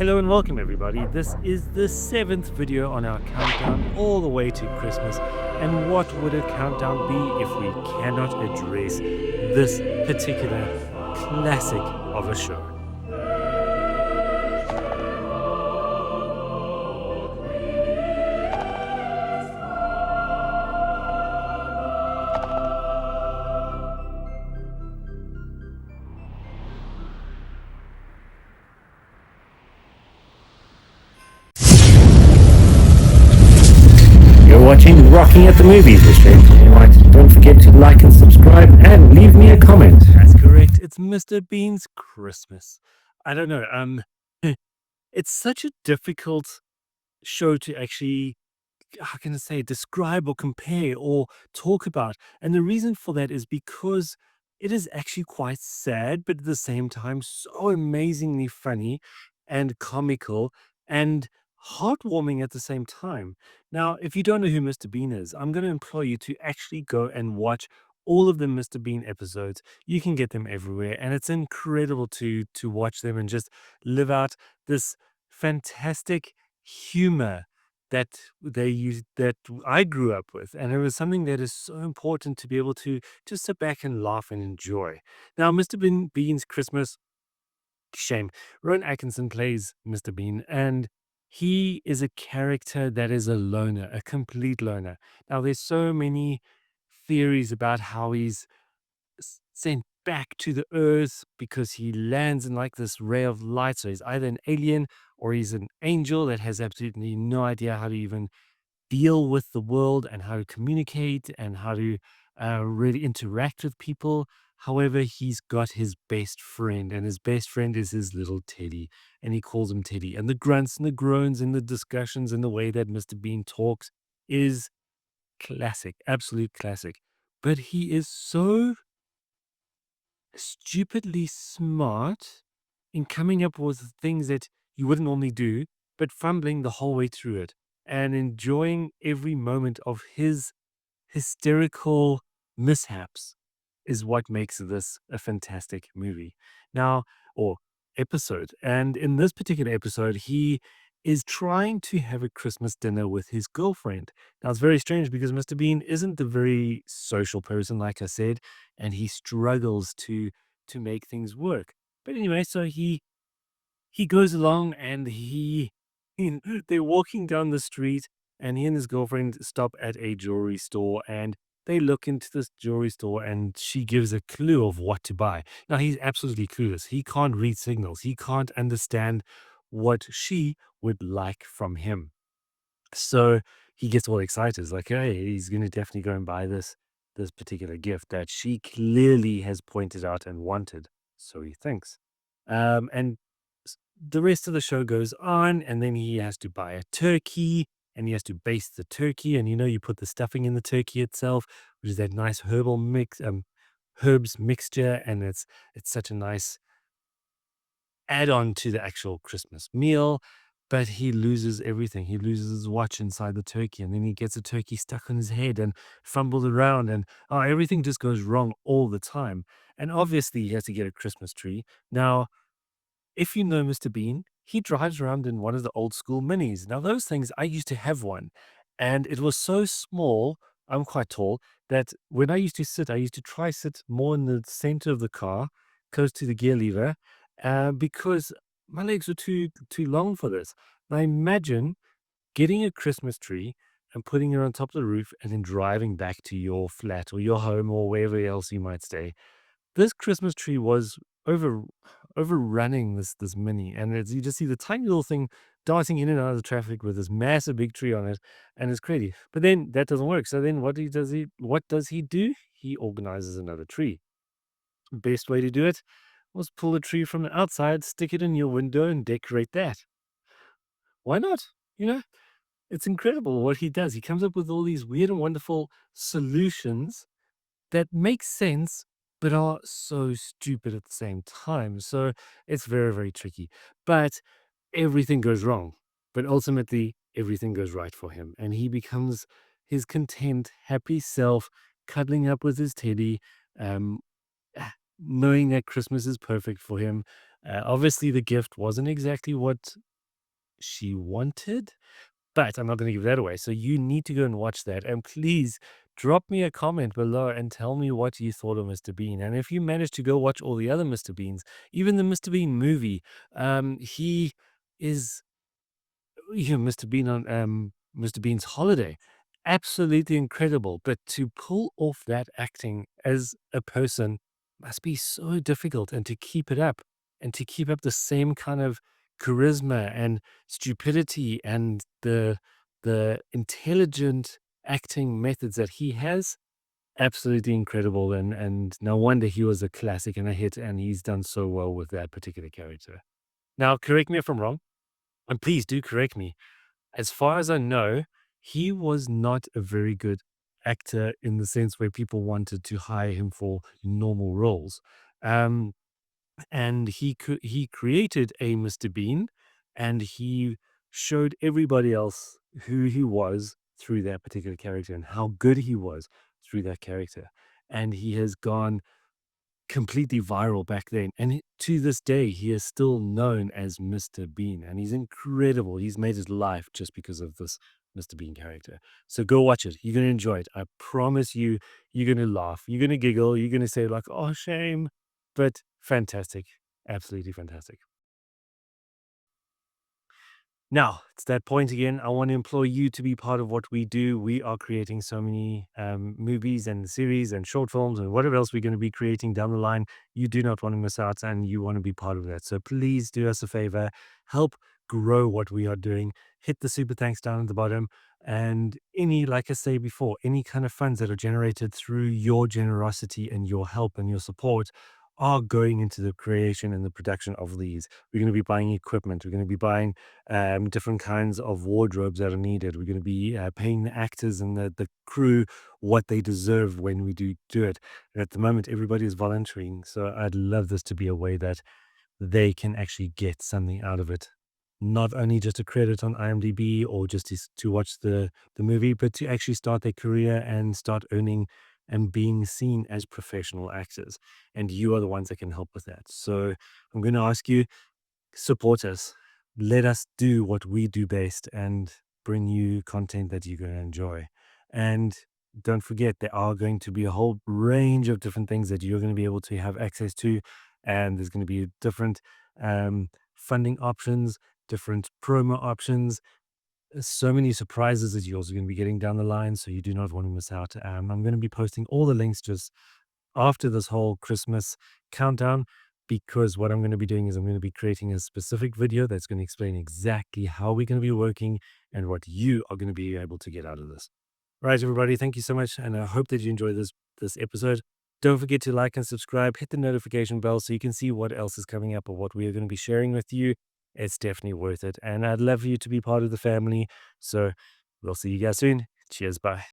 Hello and welcome everybody. This is the 7th video on our countdown all the way to Christmas. And what would a countdown be if we cannot address this particular classic of a show? You're watching Rocking at the Movies with Shane Comley-White. Don't forget to like and subscribe and leave me a comment. That's correct. It's Mr. Bean's Christmas. I don't know. It's such a difficult show to actually, how can I say, describe or compare or talk about. And the reason for that is because it is actually quite sad, but at the same time, so amazingly funny and comical and heartwarming at the same time. Now, if you don't know who Mr. Bean is, I'm going to implore you to actually go and watch all of the Mr. Bean episodes. You can get them everywhere, and it's incredible to watch them and just live out this fantastic humor that they use that I grew up with, and it was something that is so important to be able to just sit back and laugh and enjoy. Now, Mr. Bean's Christmas, shame. Rowan Atkinson plays Mr. Bean, and he is a character that is a loner, a complete loner. Now, there's so many theories about how he's sent back to the earth because he lands in like this ray of light. So he's either an alien or he's an angel that has absolutely no idea how to even deal with the world and how to communicate and how to really interact with people. However, he's got his best friend, and his best friend is his little Teddy, and he calls him Teddy. And the grunts and the groans and the discussions and the way that Mr. Bean talks is classic, absolute classic. But he is so stupidly smart in coming up with things that you wouldn't normally do, but fumbling the whole way through it and enjoying every moment of his hysterical mishaps is what makes this a fantastic movie. Now, or episode. And in this particular episode, he is trying to have a Christmas dinner with his girlfriend. Now, it's very strange because Mr. Bean isn't a very social person, like I said, and he struggles to make things work. But anyway, so he goes along and they're walking down the street, and he and his girlfriend stop at a jewelry store, and they look into this jewelry store, and she gives a clue of what to buy. Now, he's absolutely clueless. He can't read signals. He can't understand what she would like from him. So he gets all excited. It's like, hey, he's going to definitely go and buy this particular gift that she clearly has pointed out and wanted. So he thinks. And the rest of the show goes on, and then he has to buy a turkey, and he has to baste the turkey. And you put the stuffing in the turkey itself, which is that nice herbal mix, herbs mixture, and it's such a nice add on to the actual Christmas meal. But he loses everything. He loses his watch inside the turkey, and then he gets a turkey stuck on his head and fumbles around, and everything just goes wrong all the time. And obviously, he has to get a Christmas tree. Now, if you know Mr. Bean, he drives around in one of the old school minis. Now, those things, I used to have one, and it was so small. I'm quite tall, that when I used to sit, I used to try sit more in the center of the car, close to the gear lever, because my legs were too long for this. Now, imagine getting a Christmas tree and putting it on top of the roof and then driving back to your flat or your home or wherever else you might stay. This Christmas tree was over overrunning this mini, and you just see the tiny little thing dancing in and out of the traffic with this massive big tree on it, and it's crazy. But then that doesn't work. So then what does he do? He organizes another tree. Best way to do it was pull a tree from the outside, stick it in your window, and decorate that. Why not? You know, it's incredible what he does. He comes up with all these weird and wonderful solutions that make sense, but are so stupid at the same time. So it's very, very tricky. But everything goes wrong. But ultimately, everything goes right for him. And he becomes his content, happy self, cuddling up with his teddy, um, knowing that Christmas is perfect for him. Obviously, the gift wasn't exactly what she wanted. But I'm not going to give that away. So you need to go and watch that. And please drop me a comment below and tell me what you thought of Mr. Bean. And if you manage to go watch all the other Mr. Beans, even the Mr. Bean movie, he is Mr. Bean on Mr. Bean's Holiday. Absolutely incredible. But to pull off that acting as a person must be so difficult, and to keep it up and to keep up the same kind of charisma and stupidity and the intelligent acting methods that he has. Absolutely incredible. And no wonder he was a classic and a hit, and he's done so well with that particular character. Now, correct me if I'm wrong, and please do correct me. As far as I know, he was not a very good actor in the sense where people wanted to hire him for normal roles. Um, and he created a Mr. Bean, and he showed everybody else who he was through that particular character and how good he was through that character. And he has gone completely viral back then, and to this day, he is still known as Mr. Bean, and he's incredible. He's made his life just because of this Mr. Bean character. So go watch it. You're gonna enjoy it. I promise you, you're gonna laugh, you're gonna giggle, you're gonna say like, "Oh, shame," but fantastic, absolutely fantastic. Now, it's that point again. I want to implore you to be part of what we do. We are creating so many movies and series and short films and whatever else we're going to be creating down the line. You do not want to miss out, and you want to be part of that. So please do us a favor, help grow what we are doing. Hit the super thanks down at the bottom. And any, like I say before, any kind of funds that are generated through your generosity and your help and your support are going into the creation and the production of these. We're going to be buying equipment. We're going to be buying different kinds of wardrobes that are needed. We're going to be paying the actors and the crew what they deserve when we do it. And at the moment, everybody is volunteering. So I'd love this to be a way that they can actually get something out of it. Not only just a credit on IMDb or just to watch the movie, but to actually start their career and start earning and being seen as professional actors. And you are the ones that can help with that. So I'm going to ask you, support us. Let us do what we do best and bring you content that you're going to enjoy. And don't forget, there are going to be a whole range of different things that you're going to be able to have access to. And there's going to be different funding options, different promo options, so many surprises that you're also going to be getting down the line. So you do not want to miss out. I'm going to be posting all the links just after this whole Christmas countdown, because what I'm going to be doing is I'm going to be creating a specific video that's going to explain exactly how we're going to be working and what you are going to be able to get out of this. Right, everybody, thank you so much, and I hope that you enjoyed this episode. Don't forget to like and subscribe, hit the notification bell so you can see what else is coming up or what we are going to be sharing with you. It's definitely worth it, and I'd love for you to be part of the family. So we'll see you guys soon. Cheers, bye.